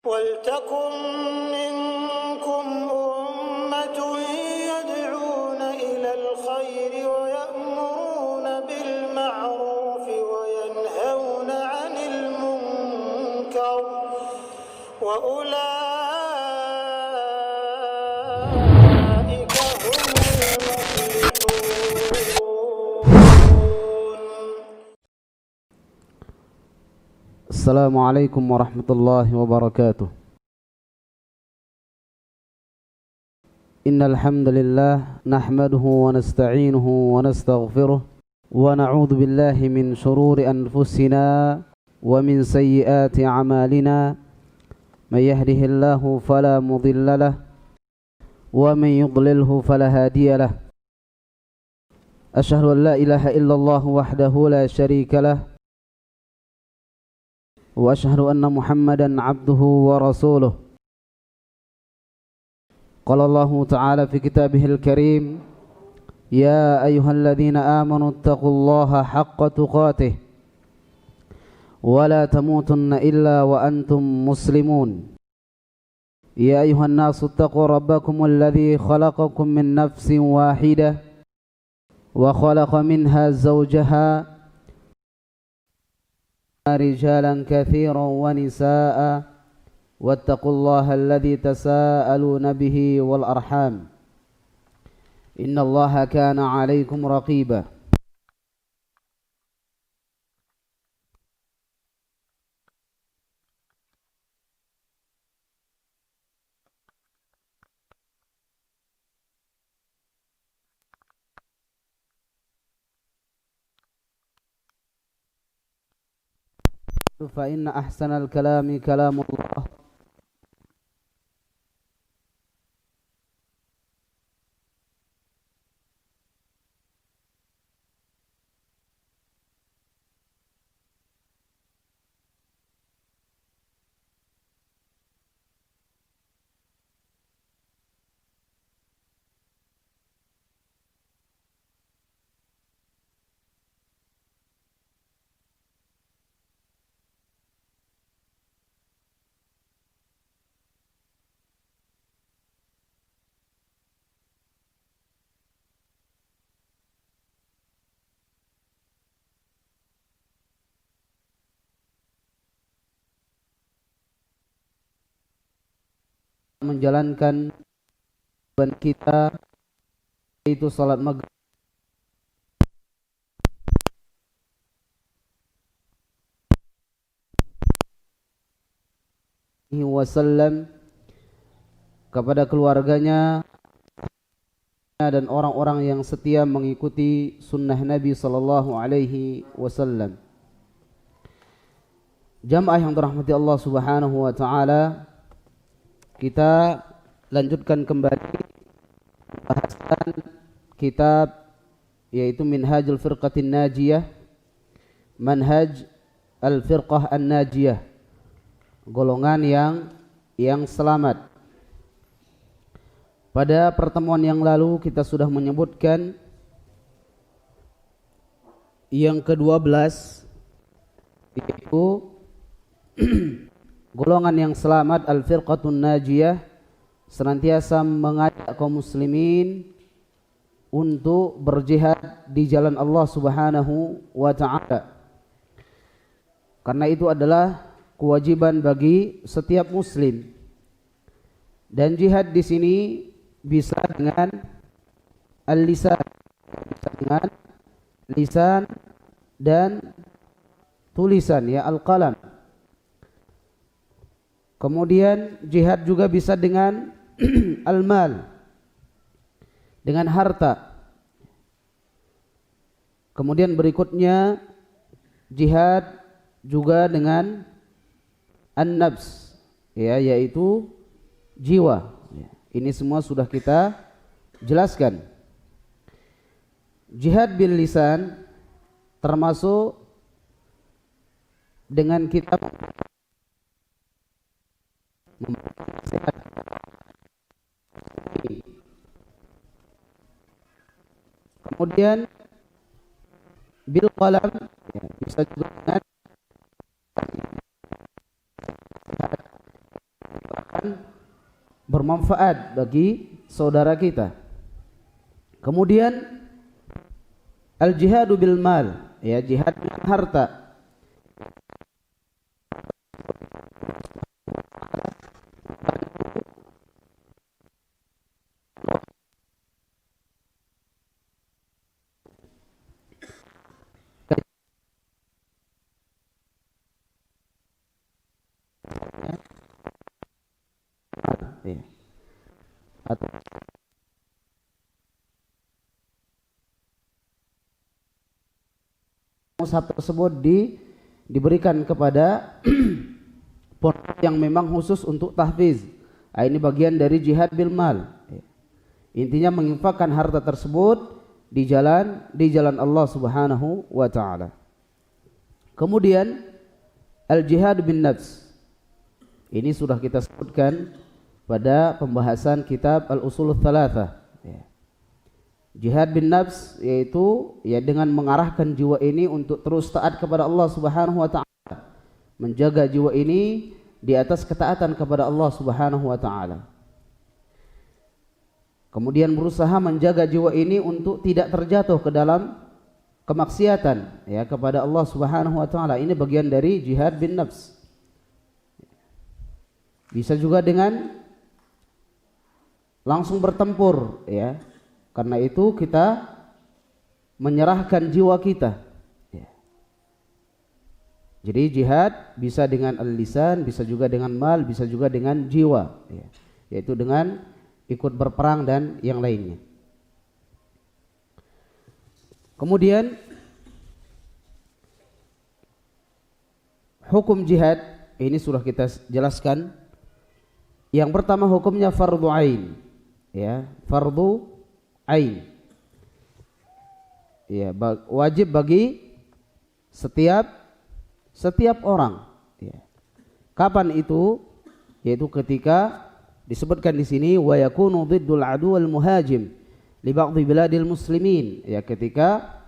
وَلْتَكُنْ مِنْكُمْ أُمَّةٌ يَدْعُونَ إِلَى الْخَيْرِ وَيَأْمُرُونَ بِالْمَعْرُوفِ وَيَنْهَوْنَ عَنِ الْمُنْكَرِ وَأُولَئِكَ هُمُ الْمُفْلِحُونَ. Assalamualaikum warahmatullahi wabarakatuh. Innal hamdalillah nahmaduhu wa nasta'inuhu wa nastaghfiruh wa na'udzu billahi min shururi anfusina wa min sayyiati a'malina. May yahdihillahu fala mudilla lahu wa may yudlilhu fala hadiya lahu. Asyhadu an la ilaha illallah wahdahu la syarika lahu wa asyhadu anna Muhammadan abduhu wa rasuluh. Qala Allahu ta'ala fi kitabihil karim, ya ayyuhalladzina amanu taqullaha haqqa tuqatih wa la tamutunna illa wa antum muslimun. Ya ayyuhan nasu taqu rabbakumul ladzi khalaqakum min nafsin wahidah wa khalaqa minha zawjaha رجالا كثيرا ونساء واتقوا الله الذي تساءلون به والأرحام إن الله كان عليكم رقيبا. فإن أحسن الكلام كلام الله menjalankan kewajiban kita, yaitu salat maghrib wasallam kepada keluarganya dan orang-orang yang setia mengikuti sunnah Nabi sallallahu alaihi wasallam. Jamaah yang dirahmati Allah Subhanahu wa taala, kita lanjutkan kembali bahasan kitab yaitu Minhajul Firqatin Najiyah, Manhaj Al-Firqah An-Najiyah, golongan yang selamat. Pada pertemuan yang lalu kita sudah menyebutkan yang ke-12 yaitu golongan yang selamat Al-Firqatun Najiyah senantiasa mengajak kaum muslimin untuk berjihad di jalan Allah Subhanahu wa taala. Karena itu adalah kewajiban bagi setiap muslim. Dan jihad di sini bisa dengan al-lisan, bisa dengan lisan dan tulisan, ya, al-qalam. Kemudian jihad juga bisa dengan al-mal, dengan harta. Kemudian berikutnya jihad juga dengan an-nafs, ya, yaitu jiwa. Ini semua sudah kita jelaskan. Jihad bil lisan termasuk dengan kita sehat. Kemudian bil qalam, ya, bisa juga dengan bermanfaat bagi saudara kita. Kemudian al-jihadu bil mal, ya, jihad dengan harta. Ya. Atau mushaf tersebut diberikan kepada pondok yang memang khusus untuk tahfiz. Nah, ini bagian dari jihad bil mal. Intinya menginfakkan harta tersebut di jalan Allah Subhanahu wa taala. Kemudian al-jihad bin nafs. Ini sudah kita sebutkan pada pembahasan kitab Al-Usulul Thalathah. Jihad bin nafs yaitu ya dengan mengarahkan jiwa ini untuk terus taat kepada Allah Subhanahu wa taala. Menjaga jiwa ini di atas ketaatan kepada Allah Subhanahu wa taala. Kemudian berusaha menjaga jiwa ini untuk tidak terjatuh ke dalam kemaksiatan ya kepada Allah Subhanahu wa taala. Ini bagian dari jihad bin nafs. Bisa juga dengan langsung bertempur ya. Karena itu kita menyerahkan jiwa kita ya. Jadi jihad bisa dengan al-lisan, bisa juga dengan mal, bisa juga dengan jiwa ya. Yaitu dengan ikut berperang dan yang lainnya. Kemudian hukum jihad ini sudah kita jelaskan. Yang pertama hukumnya fardhu ain ya, fardhu ain. Ya, wajib bagi setiap orang ya. Kapan itu? Yaitu ketika disebutkan di sini wa yakunu dhiddul adu wal muhajim li ba'dhi biladil muslimin ya, ketika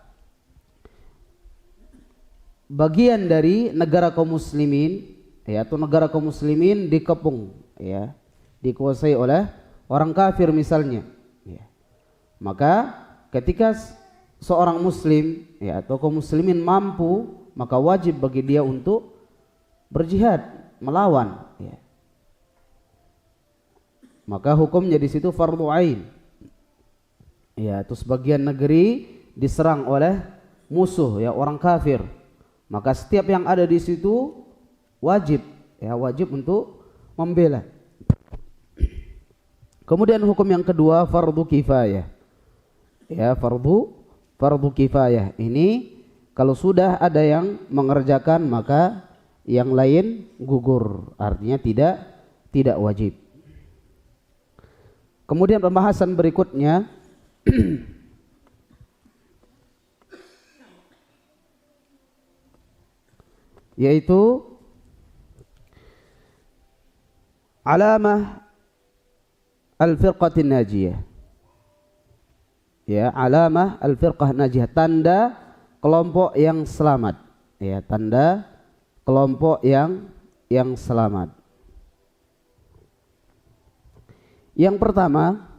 bagian dari negara kaum muslimin ya, atau negara kaum muslimin dikepung ya, dikuasai oleh orang kafir misalnya ya. Maka ketika seorang muslim ya, atau kaum muslimin mampu, maka wajib bagi dia untuk berjihad, melawan ya. Maka hukumnya di situ fardhu ain. Ya, terus sebagian negeri diserang oleh musuh ya, orang kafir. Maka setiap yang ada di situ wajib ya, wajib untuk membela. Kemudian hukum yang kedua fardhu kifayah. Ya, fardhu kifayah. Ini kalau sudah ada yang mengerjakan maka yang lain gugur, artinya tidak wajib. Kemudian pembahasan berikutnya yaitu alamah al-firqatin najiyah. Ya, alamah al-firqah najiyah, tanda kelompok yang selamat. Ya, tanda kelompok yang selamat. Yang pertama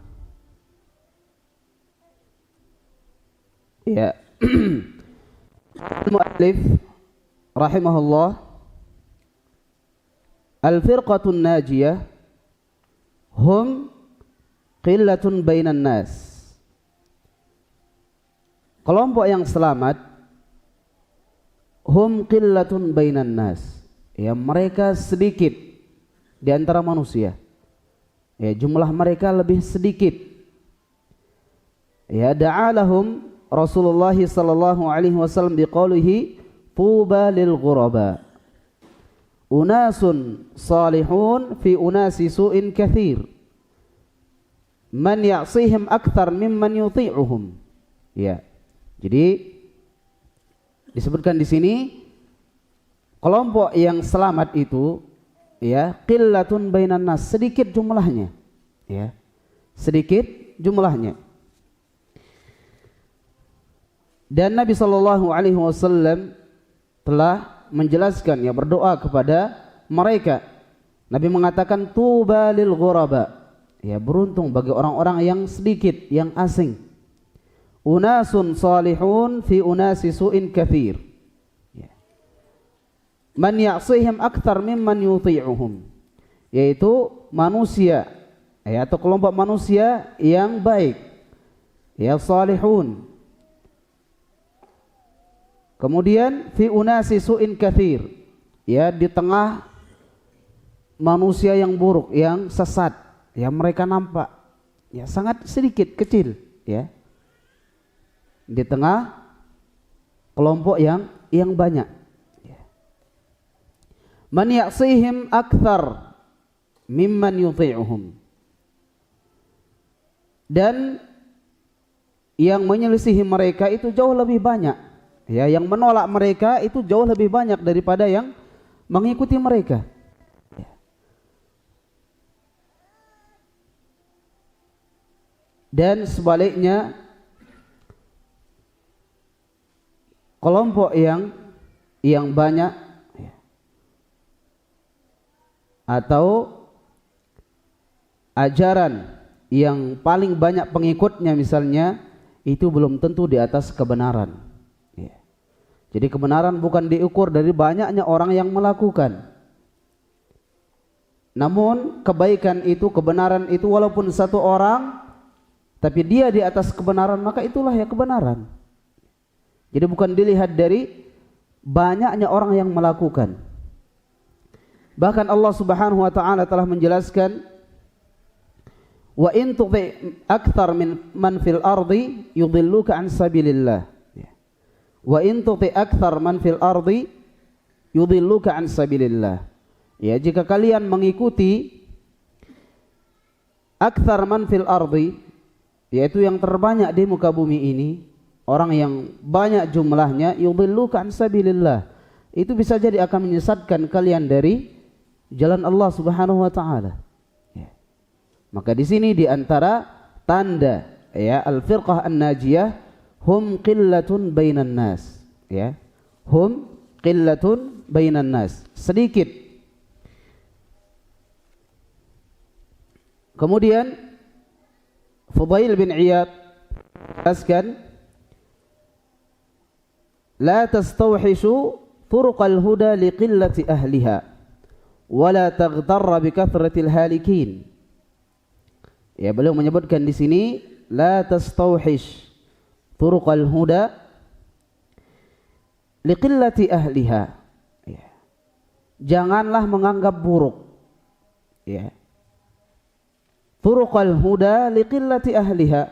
ya al-muallif rahimahullah, al-firqatun najiyah hum qillatun bainan nas. Kelompok yang selamat hum qillatun bainan nas. Ya, mereka sedikit di antara manusia. Ya, jumlah mereka lebih sedikit. Ya, da'alahum Rasulullah sallallahu alaihi wasallam biqaulihi tuba lil ghuraba. Unasun salihun fi unasi su'in kathir. Man ya'sihim akthar mimman yuti'uhum. Ya. Jadi disebutkan di sini kelompok yang selamat itu ya, qillatun bainan nas, sedikit jumlahnya. Ya. Sedikit jumlahnya. Dan Nabi sallallahu alaihi wasallam telah menjelaskan ya, berdoa kepada mereka. Nabi mengatakan tuba lil ghuraba. Ya, beruntung bagi orang-orang yang sedikit, yang asing. Unasun salihun fi unasi su'in kathir. Ya. Man ya'sihim akthar mimman yuti'uhum. Yaitu manusia, ya, atau kelompok manusia yang baik, ya, salihun. Kemudian fi unasi su'in kathir, ya, di tengah manusia yang buruk, yang sesat, ya, mereka nampak, ya, sangat sedikit, kecil, ya, di tengah kelompok yang banyak. Ya. Man ya'sihim akthar mimman yuti'uhum. Dan yang menyelisihi mereka itu jauh lebih banyak, ya, yang menolak mereka itu jauh lebih banyak daripada yang mengikuti mereka. Dan sebaliknya, kelompok yang banyak, atau ajaran yang paling banyak pengikutnya misalnya, itu belum tentu di atas kebenaran. Jadi kebenaran bukan diukur dari banyaknya orang yang melakukan. Namun kebaikan itu, kebenaran itu, walaupun satu orang tapi dia di atas kebenaran, maka itulah ya kebenaran. Jadi bukan dilihat dari banyaknya orang yang melakukan. Bahkan Allah Subhanahu wa taala telah menjelaskan, wa in tuti akthar min man fil ardi yudilluka an sabilillah. Wa in tuti akthar man fil ardi yudilluka an sabilillah. Ya, jika kalian mengikuti akthar man fil ardi, yaitu yang terbanyak di muka bumi ini, orang yang banyak jumlahnya, yudilluka an sabilillah, itu bisa jadi akan menyesatkan kalian dari jalan Allah Subhanahu wa taala. Ya. Maka di sini di antara tanda, ya, al-firqah an-najiyah, hum qillatun bainan nas, ya. Hum qillatun bainan nas, sedikit. Kemudian Fudail bin Iyad jelaskan, la tastawhishu turuqal huda liqillati ahliha wa la taghtarra bi kathratil halikin. Ya, beliau menyebutkan di sini, la tastawhish turuqal huda liqillati ahliha. Ya. Janganlah menganggap buruk, ya, turuqal huda liqillati ahliha.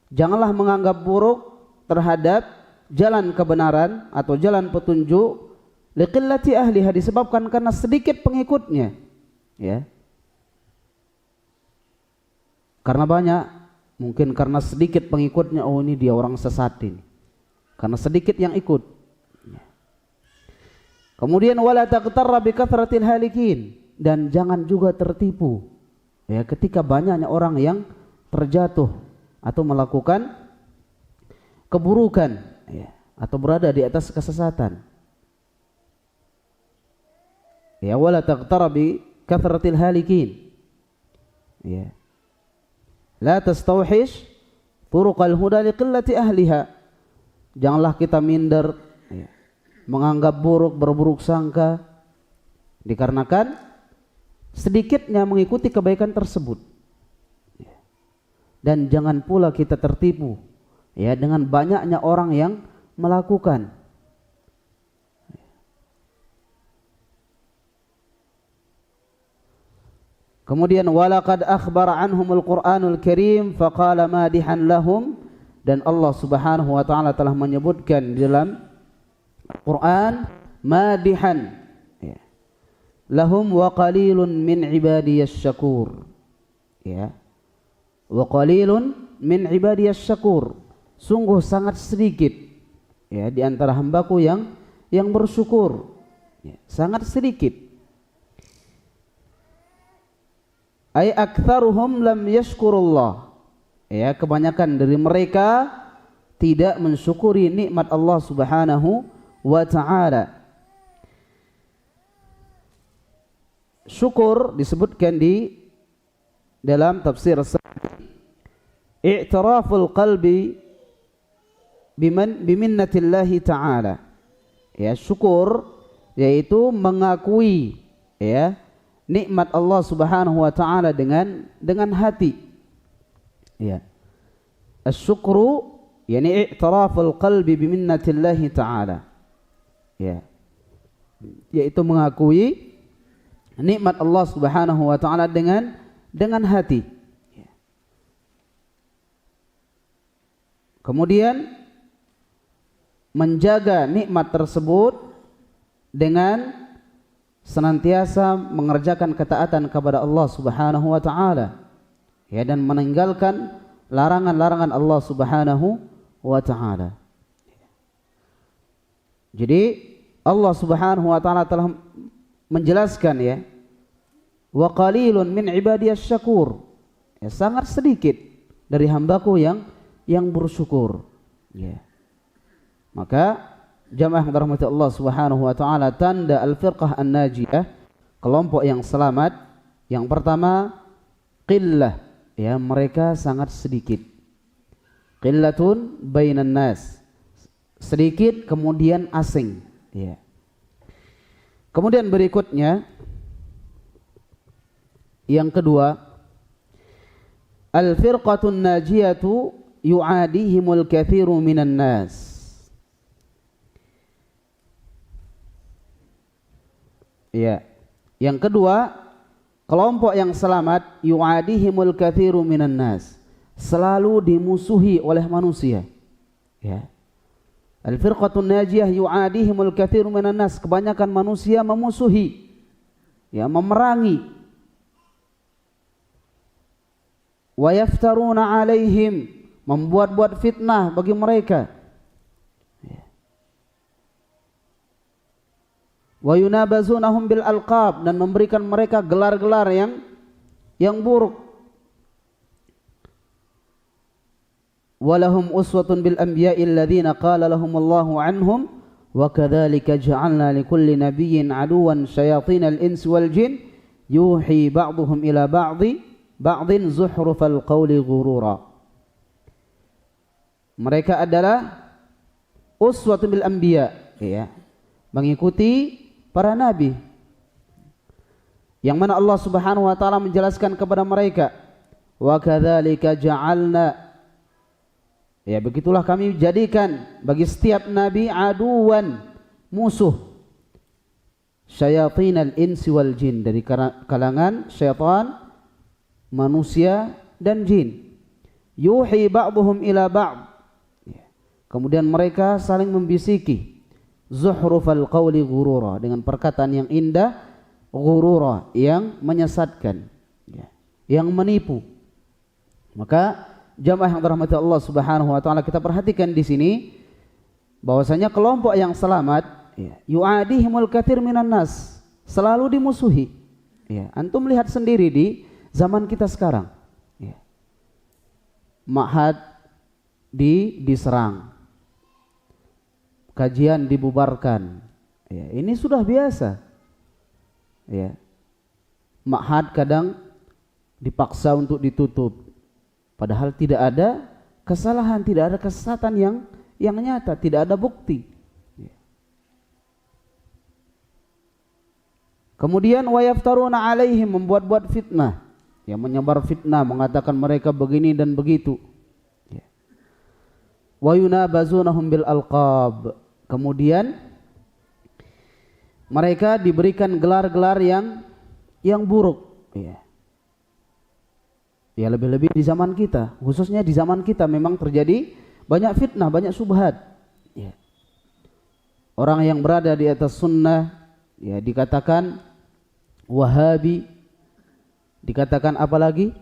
Janganlah menganggap buruk terhadap jalan kebenaran atau jalan petunjuk, liqillati ahliha, disebabkan karena sedikit pengikutnya, ya. Karena banyak, mungkin karena sedikit pengikutnya, oh ini dia orang sesat ini, karena sedikit yang ikut. Kemudian wala taqtarra bi kathratil halikin, dan jangan juga tertipu, ya, ketika banyaknya orang yang terjatuh atau melakukan keburukan, ya, atau berada di atas kesesatan. Ya, wala taqtarra bi kathratil halikin. Ya. La tastawhish turuqal huda liqillati ahliha. Janganlah kita minder, ya, menganggap buruk, berburuk sangka dikarenakan sedikitnya mengikuti kebaikan tersebut. Dan jangan pula kita tertipu, ya, dengan banyaknya orang yang melakukan. Kemudian walaqad akhbara anhumul Qur'anul Karim faqala madihan lahum, dan Allah Subhanahu wa taala telah menyebutkan di dalam Quran madihan, ya, lahum wa qalilun min ibadiyas syakur, ya, wa qalilun min ibadiyas syakur, sungguh sangat sedikit, ya, di antara hambaku yang bersyukur, ya, sangat sedikit. Ay aktsaruhum lam yashkurullah, ya, kebanyakan dari mereka tidak mensyukuri nikmat Allah Subhanahu wa taala. Syukur disebutkan di dalam tafsir i'tiraful qalbi biminnatillahi ta'ala. Ya, syukur yaitu mengakui ya nikmat Allah Subhanahu wa taala dengan hati. Ya. Asy-syukru yani i'tiraful qalbi biminnatillahi ta'ala. Ya. Yaitu mengakui nikmat Allah Subhanahu wa taala dengan hati. Ya. Kemudian menjaga nikmat tersebut dengan senantiasa mengerjakan ketaatan kepada Allah Subhanahu wa taala. Ya, dan meninggalkan larangan-larangan Allah Subhanahu wa taala. Jadi Allah Subhanahu wa taala telah menjelaskan ya, wa qalilun min ibadiyas syakur. Ya, sangat sedikit dari hambaku yang bersyukur. Ya. Maka jamaah yang dirahmati Allah Subhanahu wa taala, tanda al-firqah an-najiyah, kelompok yang selamat, yang pertama qillah, ya, mereka sangat sedikit. Qillatun bainan nas, sedikit kemudian asing, ya. Kemudian berikutnya yang kedua, al-firqatun najiyatu yu'adihimul katsiru minan nas. Ya. Yang kedua, kelompok yang selamat yu'adihimul katsiru minan nas, selalu dimusuhi oleh manusia. Ya. Al-firqatun najiyah yu'adihimul katsiru minan nas, kebanyakan manusia memusuhi, ya, memerangi. Wa yaftaruna alaihim, membuat-buat fitnah bagi mereka. Wa yunabazunahum bil alqab, dan memberikan mereka gelar-gelar yang buruk. Walahum uswatun bil anbiya'i alladhina qala lahumullahu anhum wa kadzalika ja'alna likulli nabiyyin aduwan syayatinal insi wal jin yuhi ba'dhum ila ba'dhin zuhrufal qawli ghurura. Mereka adalah uswatun bil anbiya, ya, mengikuti para nabi, yang mana Allah Subhanahu wa taala menjelaskan kepada mereka, wa kadzalika ja'alna, ya, begitulah kami jadikan bagi setiap nabi aduwan, musuh, syayatinal insi wal jin, dari kalangan syaitan, manusia dan jin. Yuhi ba'dhum ila ba'd, kemudian mereka saling membisiki, zuhrufal qawli ghurura, dengan perkataan yang indah, ghurura, yang menyesatkan, ya, yang menipu. Maka jamaah yang dirahmati Allah Subhanahu wa taala, kita perhatikan di sini bahwasanya kelompok yang selamat, ya, yu'adihimul katsir minan nas, selalu dimusuhi. Ya, antum lihat sendiri di zaman kita sekarang. Ya. Ma'had diserang, kajian dibubarkan, ya, ini sudah biasa. Ya. Ma'had kadang dipaksa untuk ditutup, padahal tidak ada kesalahan, tidak ada kesesatan yang nyata, tidak ada bukti. Ya. Kemudian wa yaftaruna alaihim, membuat-buat fitnah, yang menyebar fitnah, mengatakan mereka begini dan begitu. Ya. Wa yunabazunahum bil alqab, kemudian mereka diberikan gelar-gelar yang buruk. Ya. Ya, lebih-lebih di zaman kita, khususnya di zaman kita memang terjadi banyak fitnah, banyak syubhat. Ya. Orang yang berada di atas sunnah, ya, dikatakan Wahabi, dikatakan apalagi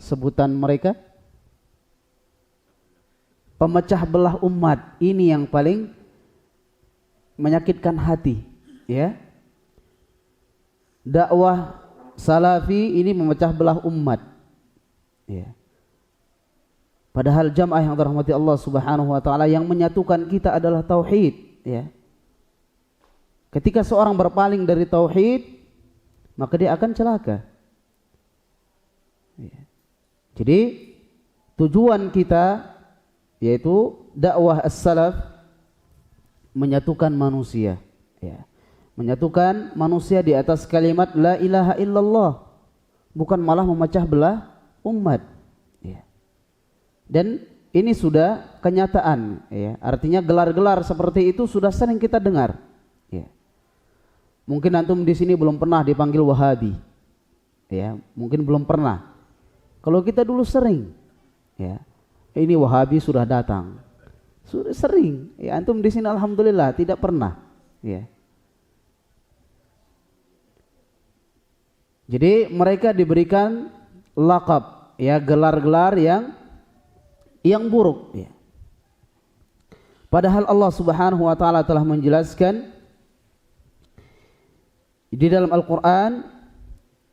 sebutan mereka, pemecah belah umat. Ini yang paling menyakitkan hati, ya. Dakwah salafi ini memecah belah umat, ya. Padahal jamaah yang dirahmati Allah Subhanahu wa taala, yang menyatukan kita adalah tauhid, ya. Ketika seorang berpaling dari tauhid, maka dia akan celaka, Ya. Jadi tujuan kita yaitu dakwah as-salaf menyatukan manusia, ya. Menyatukan manusia di atas kalimat la ilaha illallah, bukan malah memecah belah umat, ya. Dan ini sudah kenyataan, ya. Artinya gelar-gelar seperti itu sudah sering kita dengar, ya. Mungkin antum di sini belum pernah dipanggil Wahabi, ya. Mungkin belum pernah. Kalau kita dulu sering, ya. Ini Wahabi sudah datang, sudah sering. Ya, antum di sini alhamdulillah tidak pernah, ya. Jadi mereka diberikan laqab, ya, gelar-gelar yang buruk, ya. Padahal Allah Subhanahu wa taala telah menjelaskan di dalam Al-Qur'an,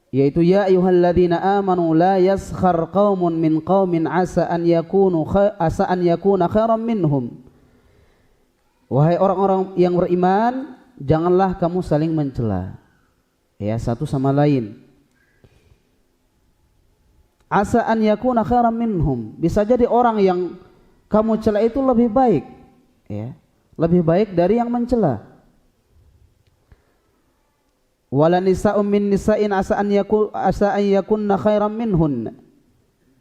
yaitu ya ayyuhalladzina amanu la yaskhar qaumun min qaumin asa an yakuna khairan minhum. Wahai orang-orang yang beriman, janganlah kamu saling mencela, ya, satu sama lain. Asa an yakuna khairan minhum, bisa jadi orang yang kamu cela itu lebih baik, ya, lebih baik dari yang mencela. Wala nisa'un min nisa'in asa an yakunna khairan minhun.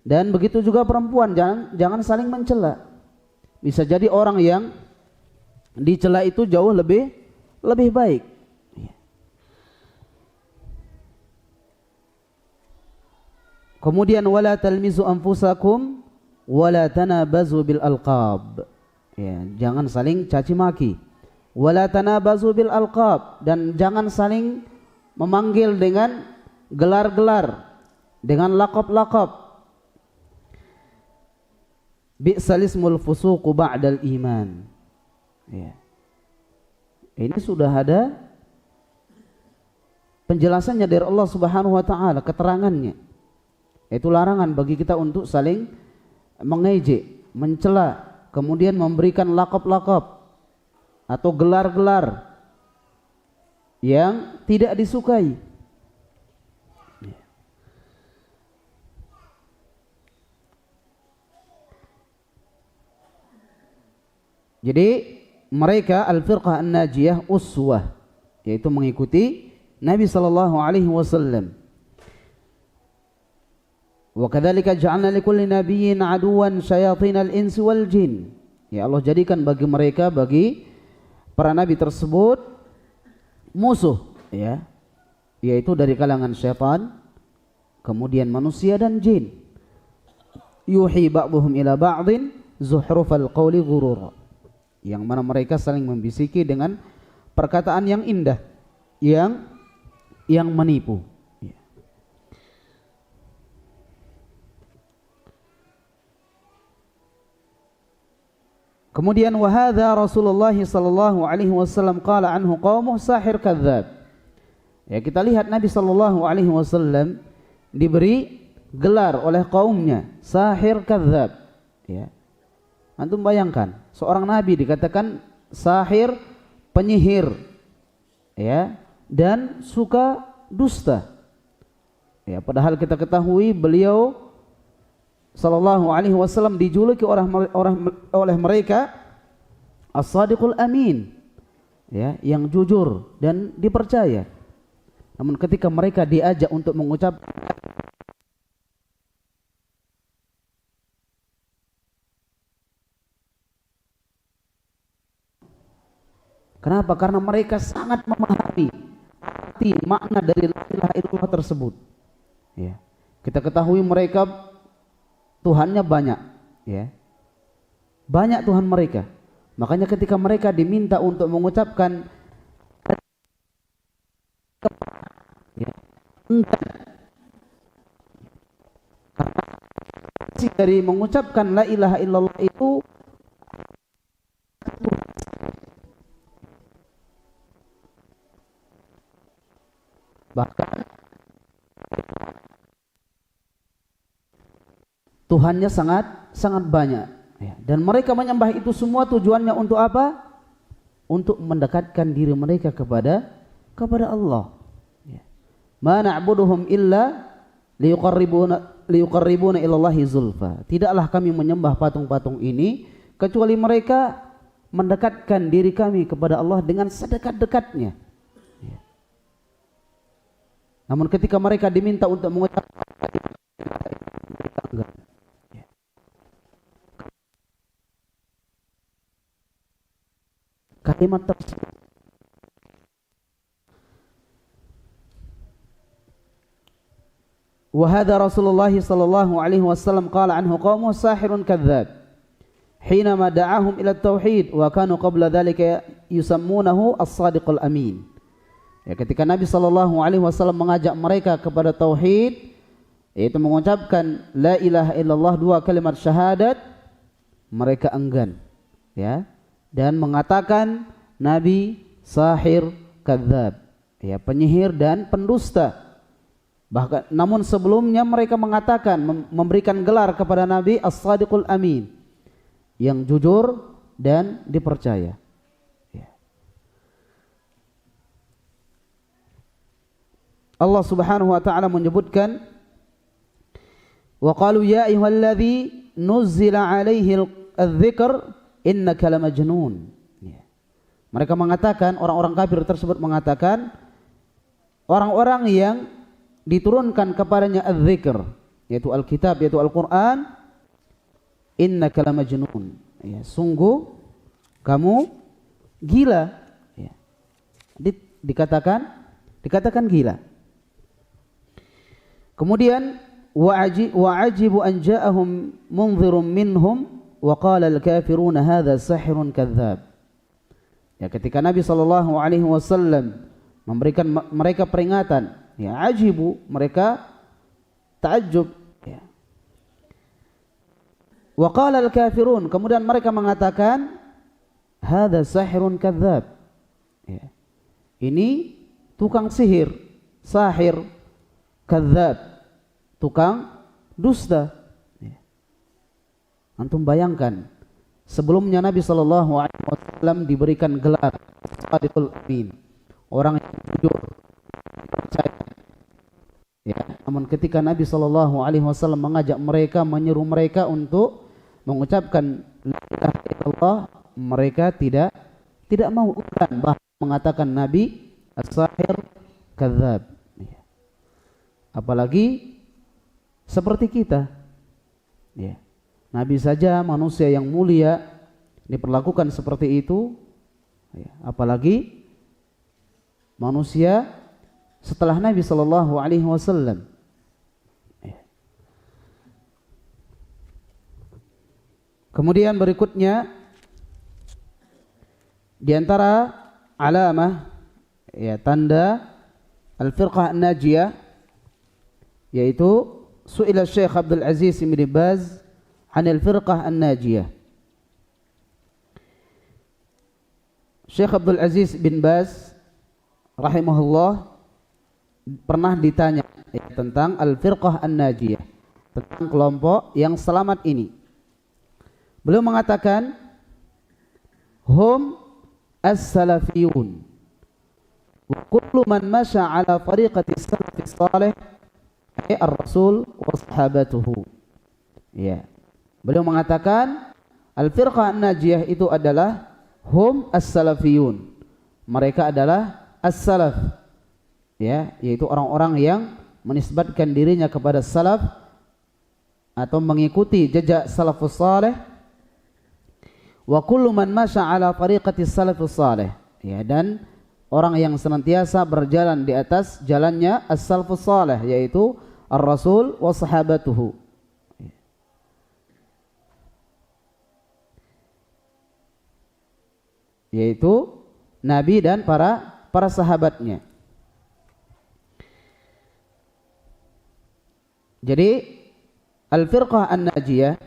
Dan begitu juga perempuan, jangan saling mencela. Bisa jadi orang yang dicela itu jauh lebih baik. Kemudian wala talmizu anfusakum wala tanabazu bil alqab. Ya, jangan saling caci maki. Wala tanabazu bil alqab, dan jangan saling memanggil dengan gelar-gelar, dengan laqab-laqab. Bi'sal ismul fusuqu ba'dal iman. Ya. Ini sudah ada penjelasannya dari Allah Subhanahu wa taala, keterangannya. Itu larangan bagi kita untuk saling mengejek, mencela, kemudian memberikan laqab-laqab atau gelar-gelar yang tidak disukai. Jadi mereka al-firqah an-najiyah uswah, yaitu mengikuti Nabi sallallahu alaihi wasallam. Wa kadzalika ja'alna likulli nabiyyin aduwan syayatinal insi wal jin. Ya, Allah jadikan bagi mereka, bagi para nabi tersebut musuh, ya, yaitu dari kalangan syaitan, kemudian manusia dan jin. Yuhi ba'dhum ila ba'dhin zuhrufal qawli ghurura. Yang mana mereka saling membisiki dengan perkataan yang indah, yang menipu. Kemudian wahadha Rasulullah sallallahu alaihi wasallam qala anhu qaumuh sahir kadzdzab. Ya, kita lihat Nabi sallallahu alaihi wasallam diberi gelar oleh kaumnya sahir kadzdzab, ya. Antum bayangkan, seorang nabi dikatakan sahir, penyihir, ya, dan suka dusta. Ya, padahal kita ketahui beliau sallallahu alaihi wasallam dijuluki oleh mereka as-sadiqul amin, ya, yang jujur dan dipercaya. Namun ketika mereka diajak untuk mengucap kenapa? Karena mereka sangat memahami arti makna dari la ilaha illallah tersebut. Ya. Kita ketahui mereka Tuhannya banyak, ya. Banyak Tuhan mereka. Makanya ketika mereka diminta untuk mengucapkan, ya, karena dari mengucapkan la ilaha illallah itu bahkan Tuhannya sangat banyak, ya. Dan mereka menyembah itu semua tujuannya untuk apa? Untuk mendekatkan diri mereka kepada Allah, ya. Ma na'buduhum illa liyuqarribuna ilallahi zulfa. Tidaklah kami menyembah patung-patung ini kecuali mereka mendekatkan diri kami kepada Allah dengan sedekat-dekatnya. Ya. Namun ketika mereka diminta untuk mengucapkan mereka enggak. Ya. Kalimat tersebut وهذا رسول الله صلى الله عليه وسلم قال عنه قومه ساحر كذاب حينما دعاهم إلى التوحيد وكانوا قبل ذلك يسمونه الصادق الأمين. Ya, ketika Nabi sallallahu alaihi wasallam mengajak mereka kepada tauhid, yaitu mengucapkan la ilaha illallah, dua kalimat syahadat, mereka enggan, ya, dan mengatakan Nabi sahir kadzab, ya, penyihir dan pendusta. Bahkan namun sebelumnya mereka mengatakan, memberikan gelar kepada Nabi As-Sadiqul Amin, yang jujur dan dipercaya. Ya. Allah Subhanahu wa taala menyebutkan, wa qalu ya ayyuhalladzi nuzzila 'alaihi adz-dzikr innaka lamajnun. Ya. Mereka mengatakan, orang-orang kafir tersebut mengatakan, orang-orang yang diturunkan kepadanya az-zikr, yaitu Alkitab, yaitu Al-Quran, innaka lamajnun, ya, sungguh kamu gila, ya. Dikatakan gila. Kemudian wa'ajibu an ja'ahum munzirun minhum wa qala al-kafiruna hadza sahirun kadzab. Ya, ketika Nabi sallallahu alaihi wasallam memberikan mereka peringatan, ya, ajibu, mereka ta'ajjub, ya. Wa qala al-kafirun, kemudian mereka mengatakan hadza sahirun kadzab, ya, ini tukang sihir, sahir, kadzab, tukang dusta, ya. Antum bayangkan, sebelumnya Nabi sallallahu alaihi wasallam diberikan gelar Sadiqul Amin, orang yang jujur, percaya. Ya, namun ketika Nabi sallallahu alaihi wasallam mengajak mereka, menyeru mereka untuk mengucapkan la ilaha illallah, mereka tidak mau, bahkan mengatakan Nabi as-sahir kadzab. Ya. Apalagi seperti kita. Ya. Nabi saja manusia yang mulia diperlakukan seperti itu. Ya. Apalagi manusia setelah Nabi sallallahu alaihi wasallam. Kemudian berikutnya di antara alamah, ya, tanda al-firqah an-najiyah, yaitu su'ila Syekh Abdul Aziz bin Baz 'an al-firqah an-najiyah. Syekh Abdul Aziz bin Baz rahimahullah pernah ditanya, ya, tentang al-firqah an-najiyah, tentang kelompok yang selamat ini. Beliau mengatakan hum as-salafiyun wa kullu man masha ala tariqati as-salaf as-salih ay ar-rasul wa sahabatuhu. Ya. Beliau mengatakan al-firqah an-najiyah itu adalah hum as-salafiyun. Mereka adalah as-salaf, ya, yaitu orang-orang yang menisbatkan dirinya kepada salaf atau mengikuti jejak salafus saleh. Wa kullu man masya ala tariqati salafus saleh, ya, dan orang yang senantiasa berjalan di atas jalannya as-salafus saleh, yaitu ar-rasul wa sahabatuhu. Yaitu Nabi dan para sahabatnya. Jadi al-firqah an-najiyah,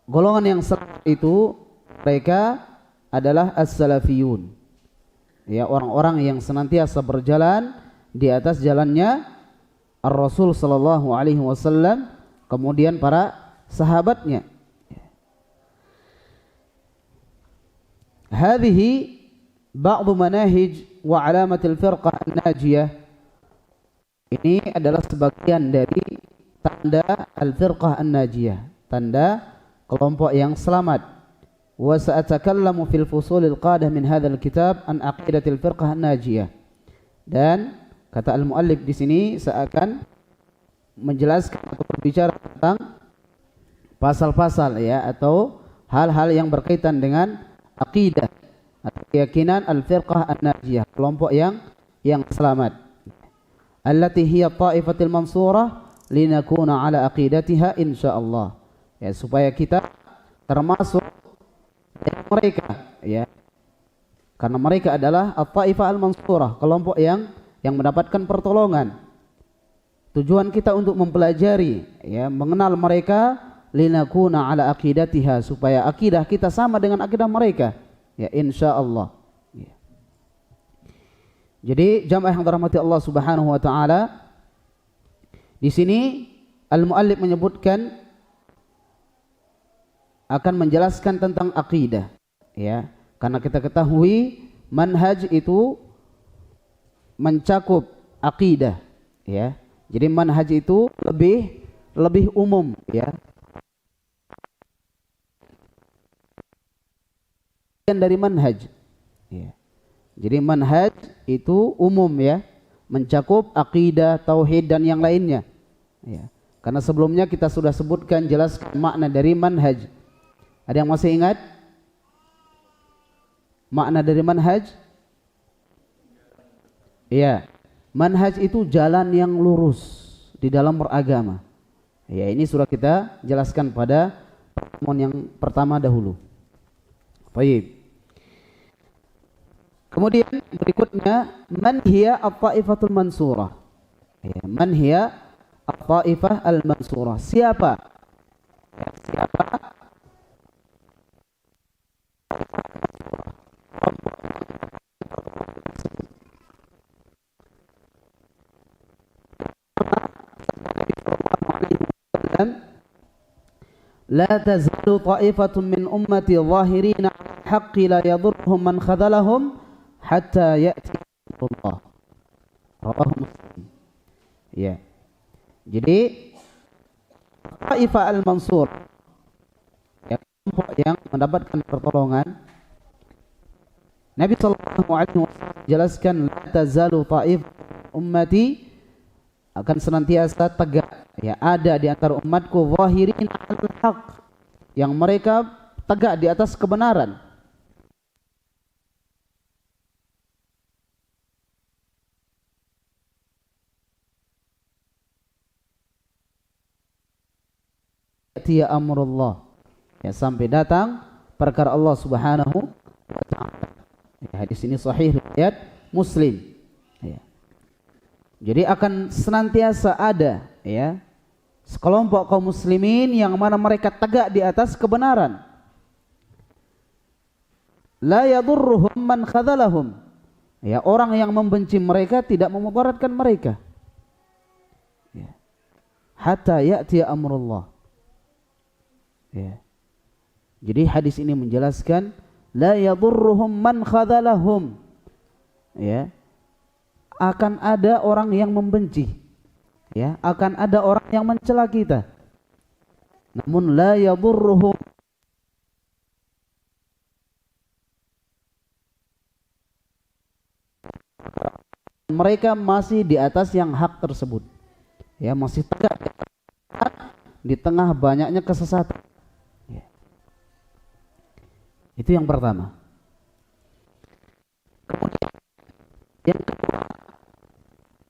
golongan yang selamat itu, mereka adalah as-salafiyun, ya, orang-orang yang senantiasa berjalan di atas jalannya ar-rasul sallallahu alaihi wasallam, kemudian para sahabatnya. Hadhihi ba'd manahij wa alamatil firqah an-najiyah. Ini adalah sebagian dari tanda al-firqah an-najiyah, tanda kelompok yang selamat. Wa sa'atakallamu fil fusulil qadah min hadzal kitab an aqidatil firqah an-najiyah. Dan kata al-muallif di sini seakan menjelaskan atau berbicara tentang pasal-pasal ya, atau hal-hal yang berkaitan dengan aqidah atau keyakinan al-firqah an-najiyah, kelompok yang selamat. Allati hiya ta'ifatul mansurah linakuna ala aqidatiha insyaallah. Ya, supaya kita termasuk dari mereka ya. Karena mereka adalah at-ta'ifah al-mansurah, kelompok yang mendapatkan pertolongan. Tujuan kita untuk mempelajari ya, mengenal mereka linakuna ala aqidatiha, supaya akidah kita sama dengan akidah mereka ya, insyaallah ya. Jadi jamaah yang dirahmati Allah Subhanahu wa taala, di sini al-muallif menyebutkan akan menjelaskan tentang akidah ya, karena kita ketahui manhaj itu mencakup akidah ya. Jadi manhaj itu lebih umum ya. Dari manhaj ya. Jadi manhaj itu umum ya, mencakup akidah, tauhid dan yang lainnya ya. Karena sebelumnya kita sudah sebutkan jelaskan makna dari manhaj. Ada yang masih ingat makna dari manhaj? Ya, manhaj itu jalan yang lurus di dalam beragama ya. Ini sudah kita jelaskan pada pertemuan yang pertama dahulu. Baik. Kemudian berikutnya, man hiya at-ta'ifatul mansurah ya, man hiya at-ta'ifah al-mansurah, siapa ya, siapa la tazalu ta'ifatun min ummati zahirina haqqi la yadurruhum man khadalahum hatta ya'ti Allah. Rawahu Muslim. Ya. Jadi Taifah al-Mansur ya, kelompok yang mendapatkan pertolongan. Nabi sallallahu alaihi wasallam jelaskan la tazalu ta'if ummati, akan senantiasa tegak ya, ada di antara umatku zahirin al-haq, yang mereka tegak di atas kebenaran. Tiya amrullah ya, sampai datang perkara Allah Subhanahu wa taala. Ya, hadis ini sahih riwayat Muslim. Ya. Jadi akan senantiasa ada ya sekelompok kaum muslimin yang mana mereka tegak di atas kebenaran. La yadurruhum man khadalahum. Ya, orang yang membenci mereka tidak memudaratkan mereka. Ya. Hatta ya'ti amrullah. Ya. Jadi hadis ini menjelaskan la yadurruhum man khadalahum. Ya. Akan ada orang yang membenci. Ya, akan ada orang yang mencela kita. Namun la yadurruhum, mereka masih di atas yang hak tersebut. Ya, masih tegak di tengah banyaknya kesesatan. Itu yang pertama. Kemudian yang kedua,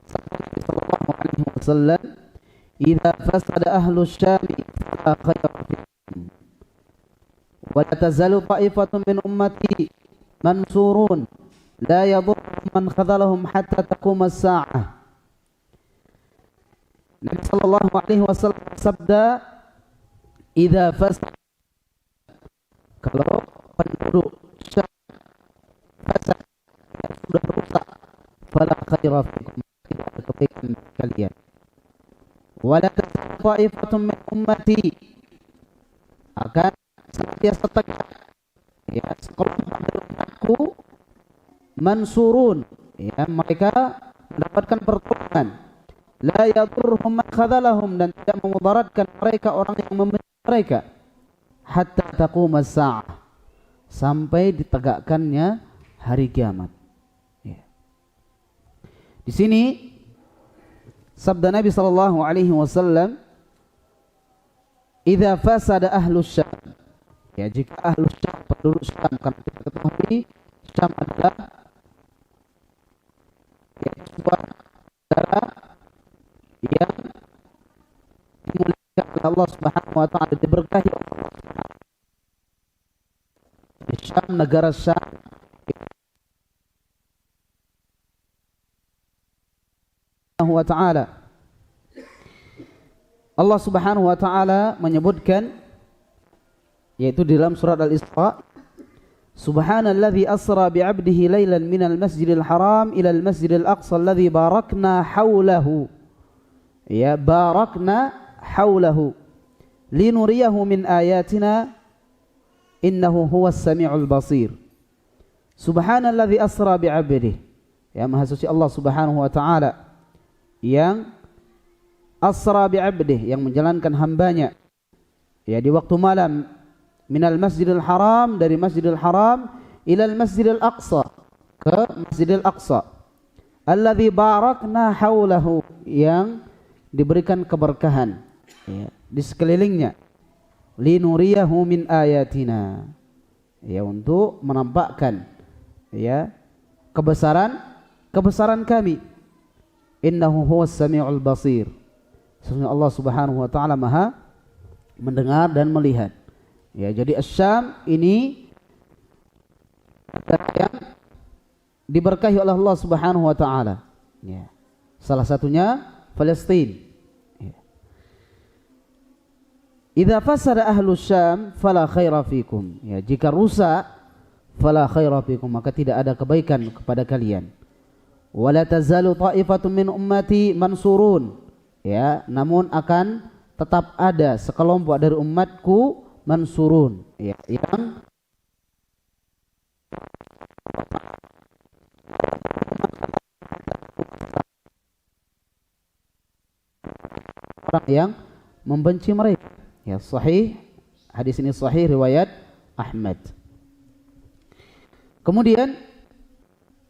sallallahu alaihi wasallam, "Idza fasada ahlu Syam fala khayra fihim. Wa la tazalu ta'ifatun min ummati mansurun la yadurruhum man khadalahum hatta taqum as-sa'ah." Nabi sallallahu alaihi wasallam sabda, "Idza fasada," kalau penduduk Syam fasad sudah rusak, fala khaira fikum, tidak ada kebaikan kalian. Wala ta'ifatun min ummati, akan senantiasa tegak ya sekelompok dari umatku mansurun ya, mereka mendapatkan pertolongan, la yadurruhum man khadhalahum, dan tidak memudaratkan mereka orang yang membenci mereka, hatta taqumas sa'ah, sampai ditegakkannya hari kiamat. Ya. Di sini sabda Nabi sallallahu alaihi wasallam, "Idza fasada ahlus Syam." Ya, jika ahlus Syam, penduduk Syam, karena kita ketahui Syam adalah sebuah negara yang dimuliakan oleh Allah Subhanahu wa taala, diberkahi oleh Allah Subhanahu wa taala. Syam, negara Syam wa taala. Allah Subhanahu wa taala menyebutkan, yaitu di dalam surat Al-Isra, Subhanalladzi asra bi'abdihi lailan minal masjidil haram ilal masjidil aqsa alladzi barakna haulahu. Ya, barakna haulahu linuriyahu min ayatina innahu huwas sami'ul basir. Subhanalladzi asra bi'abdihi. Ya, maha suci Allah Subhanahu wa taala yang asra bi'abdihi, yang menjalankan hambanya ya di waktu malam, minal masjidil haram, dari masjidil haram, ilal masjidil aqsa, ke masjidil aqsa, alladzi barakna haulahu, yang diberikan keberkahan ya, di sekelilingnya, linuriyahu min ayatina, ya, untuk menampakkan ya kebesaran kami, innahu huwas sami'ul basir, sesungguhnya Allah Subhanahu wa taala maha mendengar dan melihat. Ya, jadi Asy-Syam ini yang diberkahi oleh Allah Subhanahu wa taala. Ya. Salah satunya Palestina. Ya. Idza fasada ahlus Syam fala khaira fikum. Ya, jika rusak fala khaira fikum, maka tidak ada kebaikan kepada kalian. Wala tazalu ta'ifatun min ummati mansurun. Ya, namun akan tetap ada sekelompok dari umatku mansurun, ya, yang orang yang membenci mereka. Ya, sahih, hadis ini sahih riwayat Ahmad. Kemudian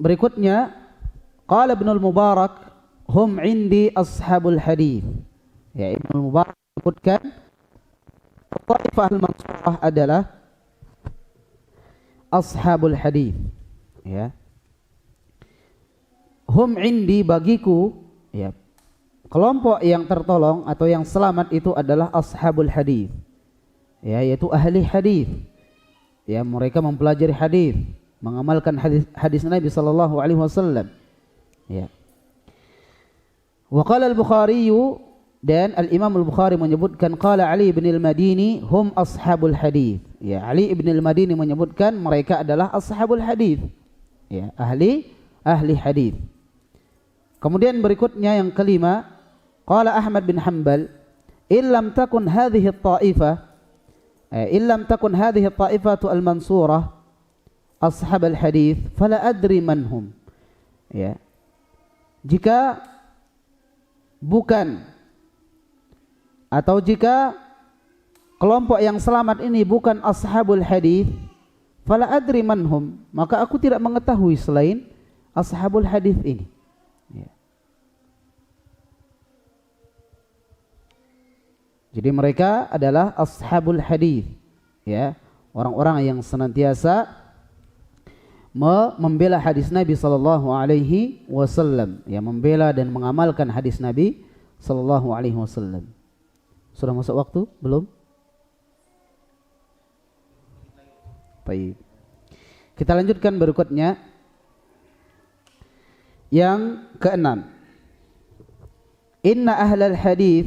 berikutnya, qala Ibnul Mubarak, hum indi ashabul hadis. Ya, Ibnul Mubarak menyebutkan Taifah al-Mansurah adalah ashabul hadis. Ya. Hum indi, bagiku, ya, kelompok yang tertolong atau yang selamat itu adalah ashabul hadis. Ya, yaitu ahli hadis. Ya, mereka mempelajari hadis, mengamalkan hadis Nabi sallallahu alaihi wasallam. Ya. Wa qala al-Bukhari, dan Al-Imam Al-Bukhari menyebutkan, qala Ali bin Al-Madini hum ashabul hadis. Ya, Ali bin Al-Madini menyebutkan mereka adalah ashabul hadis. Ya, ahli hadis. Kemudian berikutnya yang kelima, qala Ahmad bin Hanbal, illam takun hadhihi at-ta'ifah, illam takun hadhihi at-ta'ifatu al-mansurah ashabul hadis fala adri man hum. Ya. Jika bukan, atau jika kelompok yang selamat ini bukan ashabul hadis, fala adri manhum, maka aku tidak mengetahui selain ashabul hadis ini. Ya. Jadi mereka adalah ashabul hadis, ya, orang-orang yang senantiasa membela hadis Nabi sallallahu alaihi wasallam, ya, membela dan mengamalkan hadis Nabi sallallahu alaihi wasallam. Sudah masuk waktu? Belum? Baik. Kita lanjutkan berikutnya. Yang keenam. Inna ahlal hadith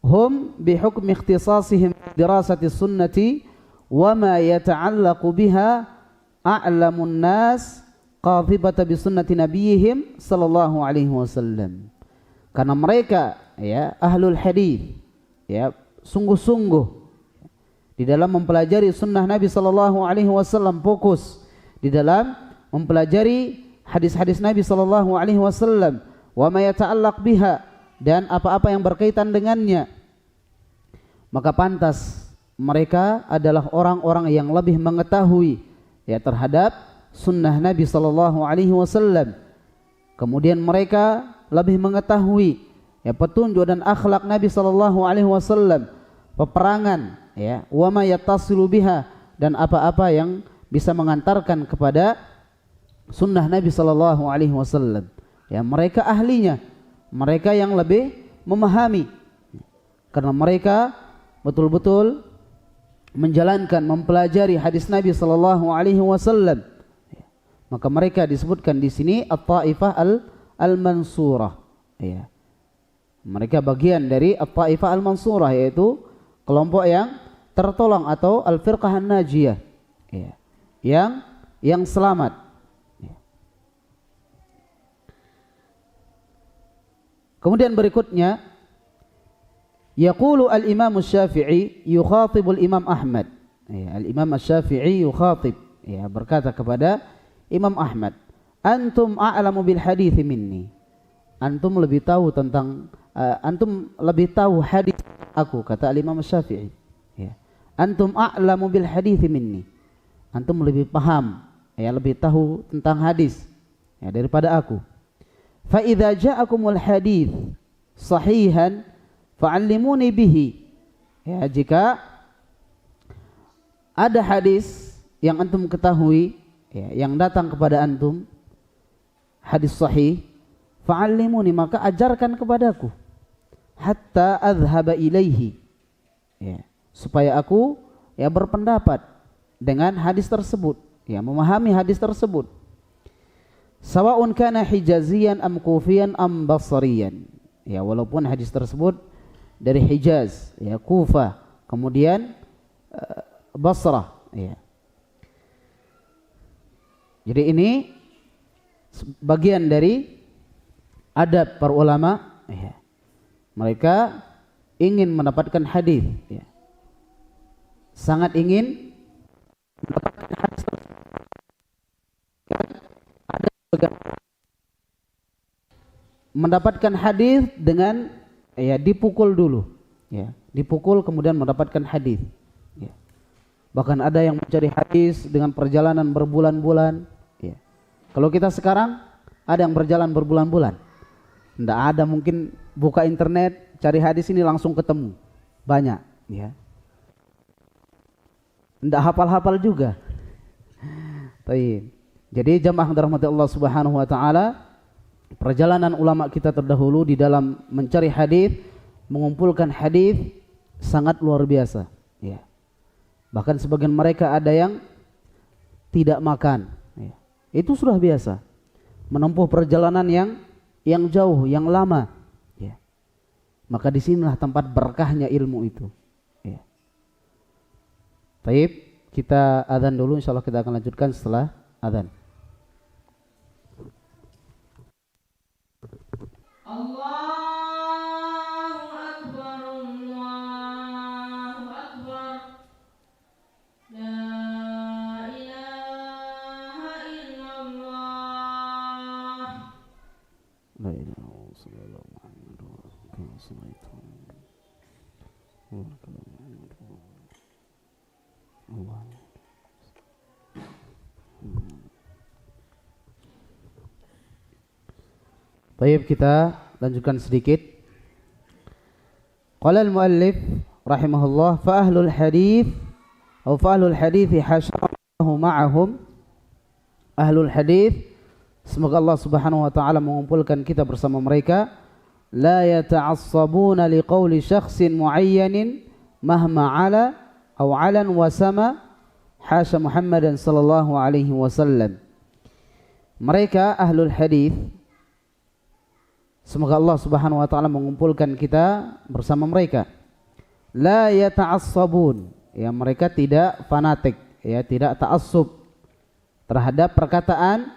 hum bihukmi ikhtisasihim dirasati sunnati wa ma yata'allaqu biha a'lamun nas qadhibata bi sunnati nabiyihim sallallahu alaihi wasallam. Karena mereka, ya, ahlul hadis, ya, sungguh-sungguh di dalam mempelajari sunnah Nabi sallallahu alaihi wasallam, fokus di dalam mempelajari hadis-hadis Nabi sallallahu alaihi wasallam, wa ma yata'allaq biha, dan apa-apa yang berkaitan dengannya. Maka pantas mereka adalah orang-orang yang lebih mengetahui ya terhadap sunnah Nabi sallallahu alaihi wasallam. Kemudian mereka lebih mengetahui ya petunjuk dan akhlak Nabi sallallahu alaihi wasallam, peperangan ya, wa ma yattasilu biha, dan apa-apa yang bisa mengantarkan kepada sunnah Nabi sallallahu alaihi wasallam. Ya, mereka ahlinya, mereka yang lebih memahami. Karena mereka betul-betul menjalankan, mempelajari hadis Nabi sallallahu alaihi wasallam. Maka mereka disebutkan di sini at-taifah al-mansurah. Ya. Mereka bagian dari at-taifah al-mansurah, yaitu kelompok yang tertolong atau al-firqah an-najiyah. Ya. Yang selamat. Ya. Kemudian berikutnya, yaqulu al-Imam Asy-Syafi'i yukhathibu al-Imam Ahmad. Ya, al-Imam Asy-Syafi'i yukhatib, ya, berkata kepada Imam Ahmad, antum a'lamu bil hadits minni. Antum lebih tahu tentang antum lebih tahu hadis aku, kata al-Imam Asy-Syafi'i. Ya. Antum a'lamu bil hadits minni. Antum lebih paham, ya, lebih tahu tentang hadis ya daripada aku. Fa idza ja'akumul hadits sahihan fa'allimuni bihi. Ya, jika ada hadis yang antum ketahui ya, yang datang kepada antum, hadis sahih, fa'allimuni, maka ajarkan kepadaku, hatta adhhaba ilaihi, ya, supaya aku ya berpendapat dengan hadis tersebut, ya, memahami hadis tersebut. Sawa'un kana hijaziyan am kufiyan am basriyan, ya, walaupun hadis tersebut dari Hijaz, ya, Kufah, kemudian Basrah, ya. Jadi ini bagian dari adab para ulama, ya. Mereka ingin mendapatkan hadis, ya. Sangat ingin mendapatkan hadis. Mendapatkan hadis dengan ya dipukul dulu, ya, dipukul kemudian mendapatkan hadis. Ya. Bahkan ada yang mencari hadis dengan perjalanan berbulan-bulan. Ya. Kalau kita sekarang ada yang berjalan berbulan-bulan, tidak ada, mungkin buka internet cari hadis ini langsung ketemu, banyak, ya. Tidak hafal-hafal juga. Jadi jamaah dirahmati Allah Subhanahu wa taala, perjalanan ulama kita terdahulu di dalam mencari hadis, mengumpulkan hadis sangat luar biasa, ya. Bahkan sebagian mereka ada yang tidak makan, ya. Itu sudah biasa, menempuh perjalanan yang jauh, yang lama, ya. Maka disinilah tempat berkahnya ilmu itu, ya. Baik, kita adzan dulu, insyaallah kita akan lanjutkan setelah adzan. Allahu Akbar, Allahu Akbar, la ilaha illallah, La ilaha illallah Muhammadur Rasulullah. Baik, kita lanjutkan sedikit. Qala al-muallif rahimahullah, fa ahlul hadits atau fa ahlul hadits hasyarahu ma'ahum. Ahlul hadits, semoga Allah Subhanahu wa taala mengumpulkan kita bersama mereka. La yata'assabuna liqauli syakhsin muayyanin mahma ala aw alan wa sama hasya Muhammadan sallallahu alaihi wasallam. Mereka ahlul hadits, semoga Allah Subhanahu wa taala mengumpulkan kita bersama mereka. La yata'assabun, ya, mereka tidak fanatik, ya, tidak ta'assub terhadap perkataan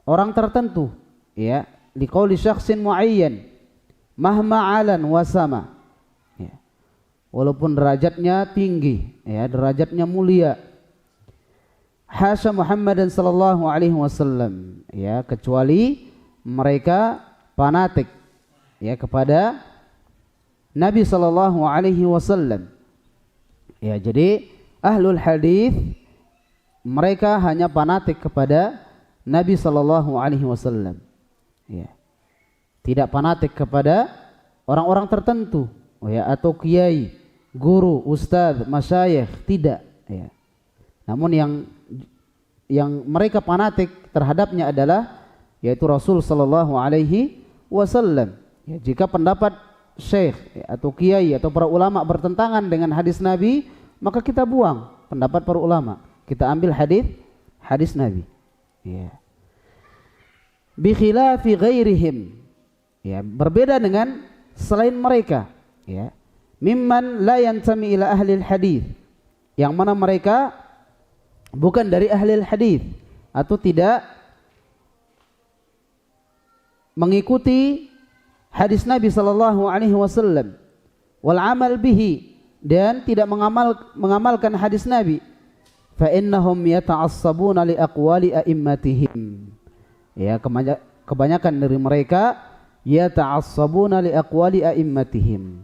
orang tertentu, ya, liqauli syakhsin muayyan mahma alan wa sama, ya, walaupun derajatnya tinggi, ya, derajatnya mulia. Hasya Muhammadan sallallahu alaihi wasallam, ya, kecuali mereka fanatik ya kepada Nabi sallallahu alaihi wasallam. Ya, jadi ahlul hadis mereka hanya fanatik kepada Nabi sallallahu alaihi wasallam. Ya. Tidak fanatik kepada orang-orang tertentu, ya, atau kiai, guru, ustadz, masyayikh, tidak, ya. Namun yang mereka fanatik terhadapnya adalah yaitu Rasul sallallahu alaihi wasallam. Ya, jika pendapat syekh atau kiai atau para ulama bertentangan dengan hadis Nabi, maka kita buang pendapat para ulama. Kita ambil hadis Nabi. Ya. Bi khilafi ghairihim. Ya, berbeda dengan selain mereka, ya. Mimman la yantami ila ahli hadis. Yang mana mereka bukan dari ahli hadis atau tidak mengikuti hadis Nabi sallallahu alaihi wasallam wal amal bihi, dan tidak mengamalkan hadis Nabi. Fa innahum yata'assabuna li aqwali a'immatihim. Ya, kebanyakan dari mereka yata'assabuna li aqwali a'immatihim.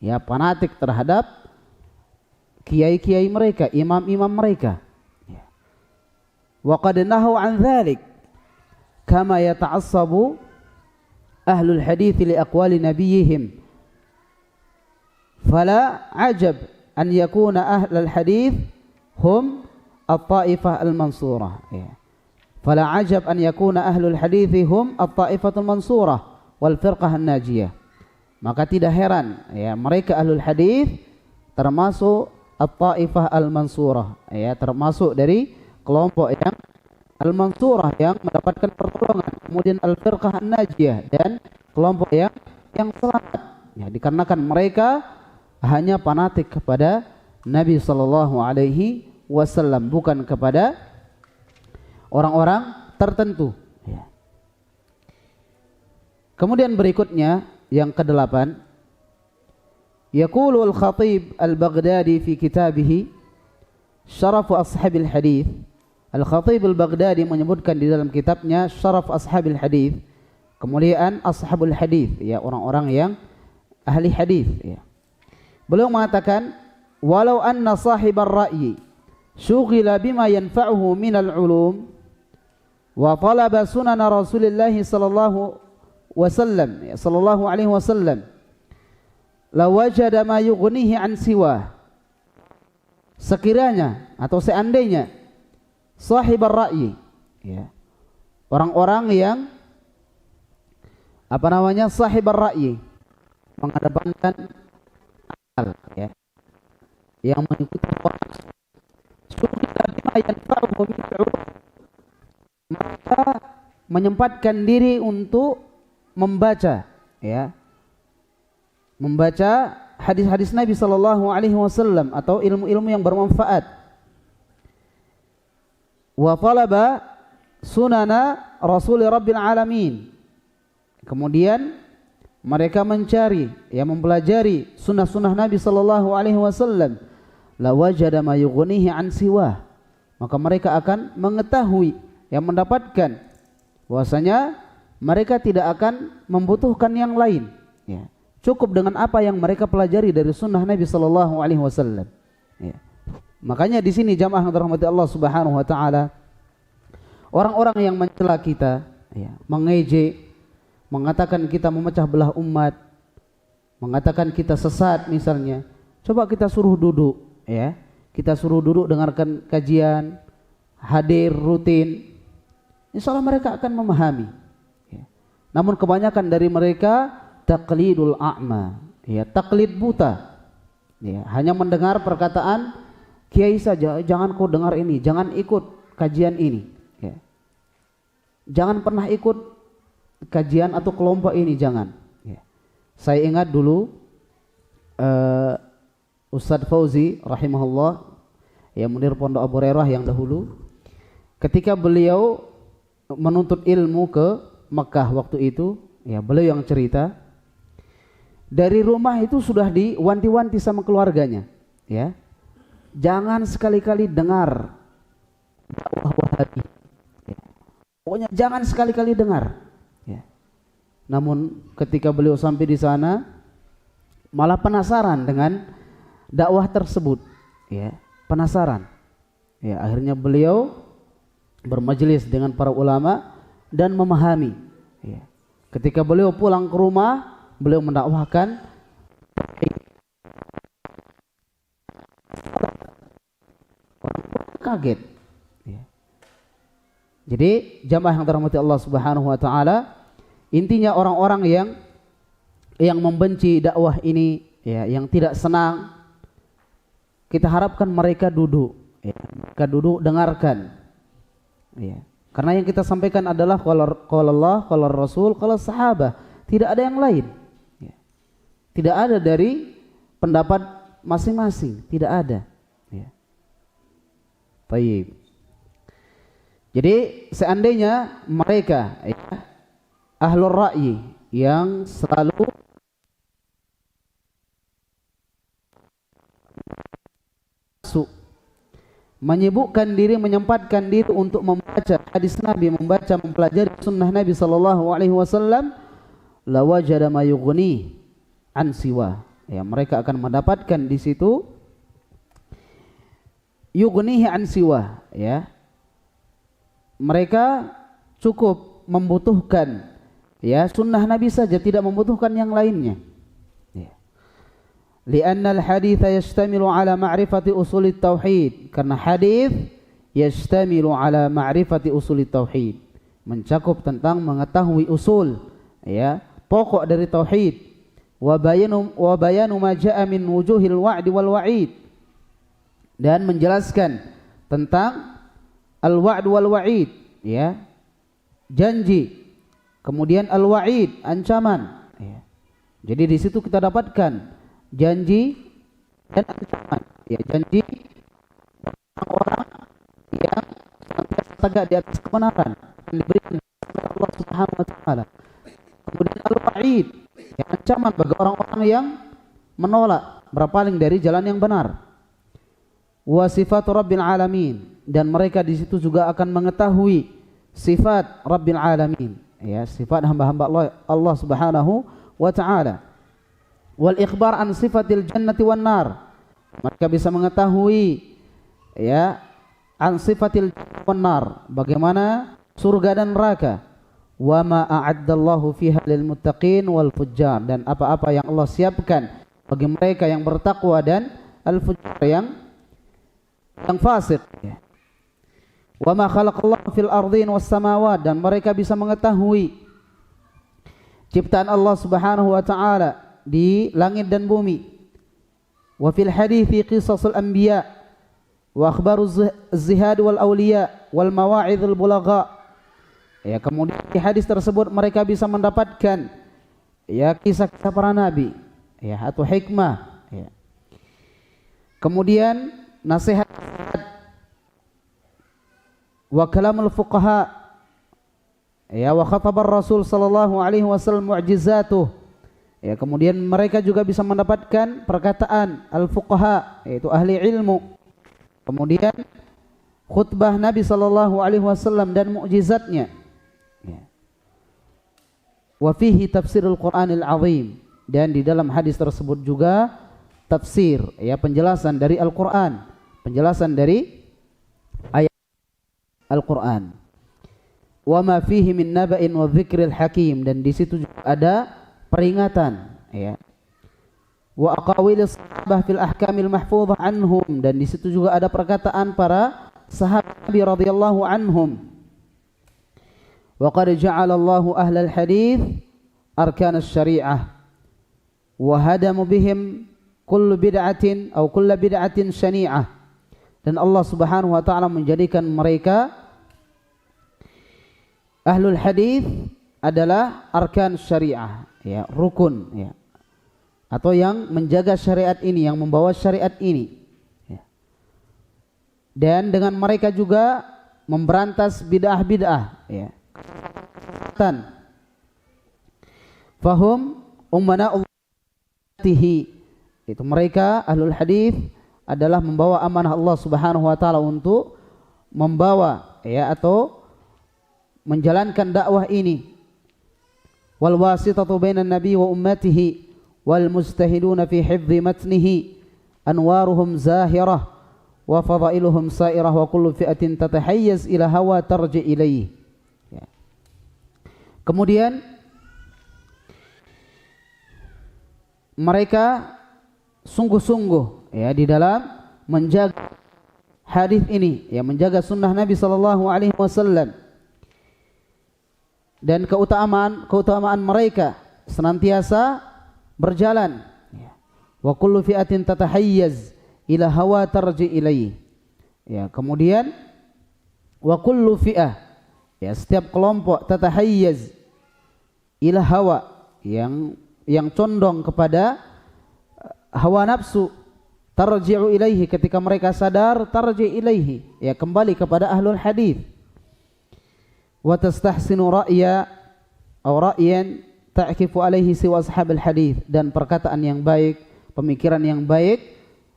Ya, fanatik terhadap kiai-kiai mereka, imam-imam mereka. Ya. Wa qad nahu an dzalik kama yata'assabu ahlul hadits li aqwali nabiyihim. Fala ajab an yakuna ahlul hadits hum at-ta'ifah al-mansurah. Ya. Fala ajab an yakuna ahlul hadits hum at-ta'ifatul mansurah wal firqah an-najiyah. Maka tidak heran, ya, mereka ahlul hadis termasuk at-taifah al-mansurah, ya, termasuk dari kelompok yang al-mansurah yang mendapatkan pertolongan, kemudian al-firqah an-najiyah dan kelompok yang selamat, ya, dikarenakan mereka hanya fanatik kepada Nabi sallallahu alaihi wasallam, bukan kepada orang-orang tertentu, ya. Kemudian berikutnya yang ke-8, yaqulu al-Khatib al-Baghdadi fi kitabih Syaraf Ashabil Hadis. Al-Khatib al-Baghdadi menyebutkan di dalam kitabnya Syaraf Ashabil Hadis, kemuliaan Ashabul Hadis, ya, orang-orang yang ahli hadis, ya. Beliau mengatakan, walau anna sahibar ra'yi syughila bima yanfa'uhu minal ulum wa talaba sunan Rasulillah sallallahu alaihi wasallam la wajada ma yughnihi an siwa. Sekiranya atau seandainya sahibar ra'yi, ya, orang-orang yang sahibar ra'yi, mengedepankan akal, ya, yang mengikuti maka menyempatkan diri untuk membaca, ya, membaca hadis-hadis Nabi sallallahu alaihi wasallam atau ilmu-ilmu yang bermanfaat. Wa talaba sunana Rasul Rabbil Alamin. Kemudian mereka mencari, ya, mempelajari sunnah-sunnah Nabi sallallahu alaihi wasallam. La wajada ma yughnihi an siwa. Maka mereka akan mengetahui, yang mendapatkan bahwasanya mereka tidak akan membutuhkan yang lain, ya. Cukup dengan apa yang mereka pelajari dari sunnah Nabi sallallahu alaihi wasallam, ya. Makanya di sini jamaah yang dirahmati Allah Subhanahu wa taala, orang-orang yang mencela kita, ya, mengejek, mengatakan kita memecah belah umat, mengatakan kita sesat misalnya, coba kita suruh duduk, ya. Kita suruh duduk dengarkan kajian, hadir rutin, insyaallah mereka akan memahami. Namun kebanyakan dari mereka taqlidul a'ma, ya, taklid buta, ya, hanya mendengar perkataan kiai saja, jangan kau dengar ini, jangan ikut kajian ini, ya. Jangan pernah ikut kajian atau kelompok ini, jangan, ya. Saya ingat dulu Ustadz Fauzi rahimahullah, ya, mudir Pondok Abu Hurairah yang dahulu, ketika beliau menuntut ilmu ke Mekah waktu itu, ya, beliau yang cerita, dari rumah itu sudah diwanti-wanti sama keluarganya, ya, jangan sekali-kali dengar dakwah Wahabi, ya. Pokoknya jangan sekali-kali dengar, Namun ketika beliau sampai di sana malah penasaran dengan dakwah tersebut, ya, penasaran. Ya, akhirnya beliau bermajelis dengan para ulama dan memahami. Ya. Ketika beliau pulang ke rumah, beliau mendakwahkan, kaget. Ya. Jadi jamaah yang dirahmati Allah Subhanahu wa taala, intinya orang-orang yang membenci dakwah ini, ya, yang tidak senang, kita harapkan mereka duduk, ya, mereka duduk dengarkan, ya. Karena yang kita sampaikan adalah qala Allah, qala Rasul, qala sahabat, tidak ada yang lain, ya. Tidak ada dari pendapat masing-masing, tidak ada, ya. Baik. Jadi seandainya mereka, ya, ahlur ra'yi yang selalu menyibukkan diri, menyempatkan diri untuk membaca hadis Nabi, membaca, mempelajari sunnah Nabi sallallahu alaihi wasallam, la wajada ma yughni an siwa. Ya, mereka akan mendapatkan di situ yughnihi an siwa, ya. Mereka cukup membutuhkan, ya, sunnah Nabi saja, tidak membutuhkan yang lainnya. Lianna al-hadits yashtamilu ala ma'rifati usul tauhid, karena hadis yashtamilu ala ma'rifati usul tauhid, mencakup tentang mengetahui usul, ya, pokok dari tauhid, wa bayanu ma jaa min wujuhil wa'di wal wa'id, dan menjelaskan tentang al-wa'd wal wa'id, ya, janji, kemudian al-wa'id, ancaman, ya. Jadi di situ kita dapatkan janji dan ancaman, ya, janji orang-orang yang senantiasa tegak di atas kebenaran yang diberikan oleh Allah Subhanahu wa taala. Kemudian al-wa'id, ya, ancaman bagi orang-orang yang menolak, berpaling dari jalan yang benar. Wa sifatu rabbil alamin, dan mereka di situ juga akan mengetahui sifat rabbil alamin, ya, sifat hamba-hamba Allah Subhanahu wa taala. Wal ikhbar an sifatil jannati wan nar, mereka bisa mengetahui, ya, an sifatil jannati wan nar, bagaimana surga dan neraka. Wa ma a'addallahu fiha lil muttaqin wal fujjar, dan apa-apa yang Allah siapkan bagi mereka yang bertakwa dan al fujjar yang fasik, ya. Wa ma khalaqallahu fil ardhin was samawat, dan mereka bisa mengetahui ciptaan Allah Subhanahu wa taala di langit dan bumi. Wa fil hadithi qisasul anbiya wa akhbaruz zihad wal awliya wal mawa'idhul bulagha, ya, kemudian di hadis tersebut mereka bisa mendapatkan, ya, kisah-kisah para nabi, ya, atau hikmah, ya. Kemudian nasihat wa kalamul fuqaha, ya, wa khatabar Rasul sallallahu alaihi wasallam mu'jizatuh, ya, kemudian mereka juga bisa mendapatkan perkataan al-fuqaha, yaitu ahli ilmu. Kemudian khutbah Nabi sallallahu alaihi wasallam dan mukjizatnya, ya. Wa fihi tafsirul Qur'anil azim, dan di dalam hadis tersebut juga tafsir, ya, penjelasan dari Al-Qur'an, penjelasan dari ayat Al-Qur'an. Wa ma fihi min naba'in wa dzikril hakim, dan di situ juga ada peringatan, ya, wa aqawilis sahabah fil ahkamil mahfuzah anhum, dan di situ juga ada perkataan para sahabat Nabi radhiyallahu anhum. Wa qad ja'ala Allahu ahlal hadits arkanas syari'ah wa hadamu bihim kullu bid'atin aw kullu bid'atin syani'ah, dan Allah Subhanahu wa taala menjadikan mereka ahlul hadits adalah arkan syariah, ya, rukun, ya, atau yang menjaga syariat ini, yang membawa syariat ini, ya. Dan dengan mereka juga memberantas bid'ah-bid'ah, ya. Fahum ummana'ullatihi, itu mereka ahlul hadis adalah membawa amanah Allah Subhanahu wa taala untuk membawa, ya, atau menjalankan dakwah ini. wal wasitatu bainan nabi wa ummatihi wal mustahiduna fi hifdhi matnihi anwaruhum zahirah wa fadailuhum sairah wa kullu fi'atin tatahayyaz ila hawa tarji ilaih. Ya. Kemudian mereka sungguh-sungguh ya di dalam menjaga hadis ini, ya, menjaga sunnah Nabi sallallahu alaihi wasallam, dan keutamaan mereka senantiasa berjalan, ya. Wa kullu fi'atin tatahayyaz ila hawa tarji ilaihi. Ya, kemudian wa kullu fi'ah, ya, setiap kelompok tatahayyaz ila hawa, yang condong kepada hawa nafsu, tarji'u ilaihi, ketika mereka sadar tarji' ilaihi, ya, kembali kepada ahlul hadis. Wa tastahsinu ra'ya aw ra'yan ta'kifu alaihi siwa ashabil hadis, dan perkataan yang baik, pemikiran yang baik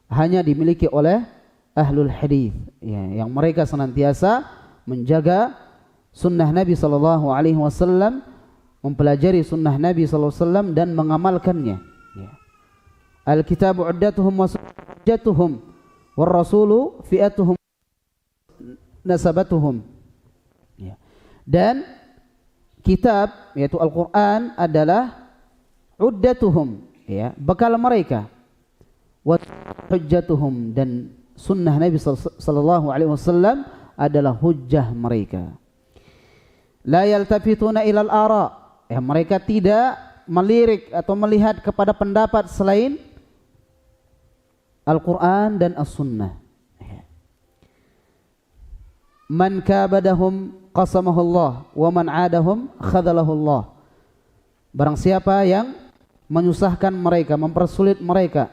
hanya dimiliki oleh ahlul hadis, ya, yang mereka senantiasa menjaga sunnah Nabi sallallahu alaihi wasallam, mempelajari sunnah Nabi sallallahu alaihi wasallam dan mengamalkannya. Ya. Al-kitabu uddatuhum wa sunnatuhum war rasulu fi'atuhum nasabatuhum. Ya. Dan kitab, yaitu Al-Qur'an, adalah uddatuhum, ya, bekal mereka, wa hujjatuhum, dan sunnah Nabi sallallahu alaihi wasallam adalah hujjah mereka. La yaltafituna ilal ara, ya, mereka tidak melirik atau melihat kepada pendapat selain Al-Quran dan As-Sunnah. Man kabadahum qasamahullah wa man adahum khadalahullah. Barang siapa yang menyusahkan mereka, mempersulit mereka,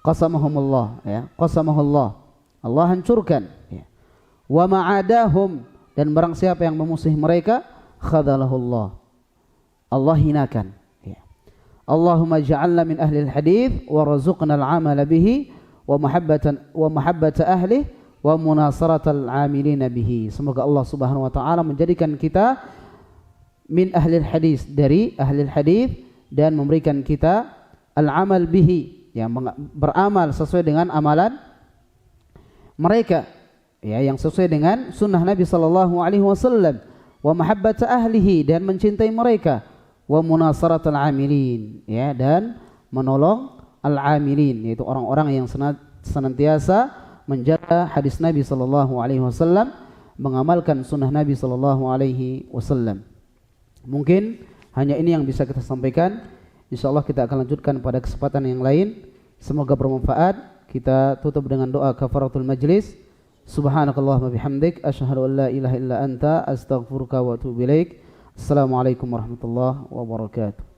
qasamahumullah, ya, qasamahullah, Allah hancurkan, ya. Wa ma'adahum, dan barang siapa yang memusuhi mereka, khadalahullah, Allah hinakan, ya. Allahumma ja'alna min ahli al-hadith wa razuqna al-amala bihi wa mahabbata ahlihi wa munasaratal amilina bihi. Semoga Allah Subhanahu wa taala menjadikan kita min ahli hadis, dari ahli hadis, dan memberikan kita al-amal bihi, yang beramal sesuai dengan amalan mereka, ya, yang sesuai dengan sunnah Nabi sallallahu alaihi wasallam, wa mahabbata ahlihi, dan mencintai mereka, wa munasaratal amilin, ya, dan menolong al-amilin, yaitu orang-orang yang senantiasa menjaga hadis Nabi sallallahu alaihi wasallam, mengamalkan sunnah Nabi sallallahu alaihi wasallam. Mungkin hanya ini yang bisa kita sampaikan. Insyaallah kita akan lanjutkan pada kesempatan yang lain. Semoga bermanfaat. Kita tutup dengan doa kafaratul majlis. Subhanakallahumma bihamdik asyhadu an la ilaha illa anta astaghfiruka wa atubu ilaik. Assalamualaikum warahmatullahi wabarakatuh.